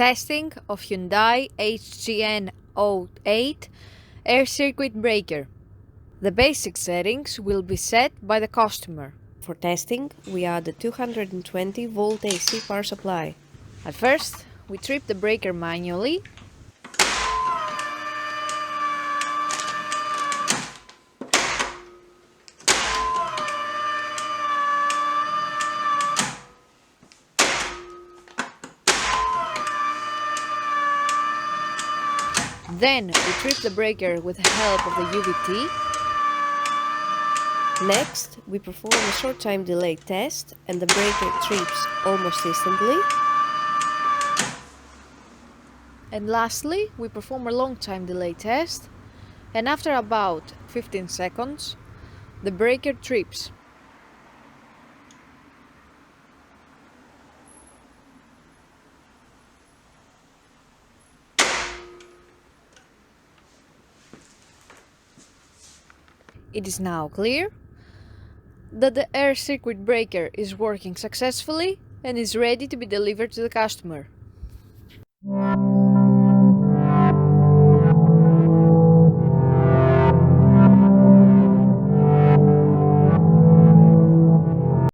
Testing of Hyundai HGN08 air circuit breaker. The basic settings will be set by the customer. For testing, we add a 220 volt AC power supply. At first, we trip the breaker manually. Then we trip the breaker with the help of the UVT. Next, we perform a short time delay test and the breaker trips almost instantly. And lastly, we perform a long time delay test, and after about 15 seconds, the breaker trips. It is now clear that the air circuit breaker is working successfully and is ready to be delivered to the customer.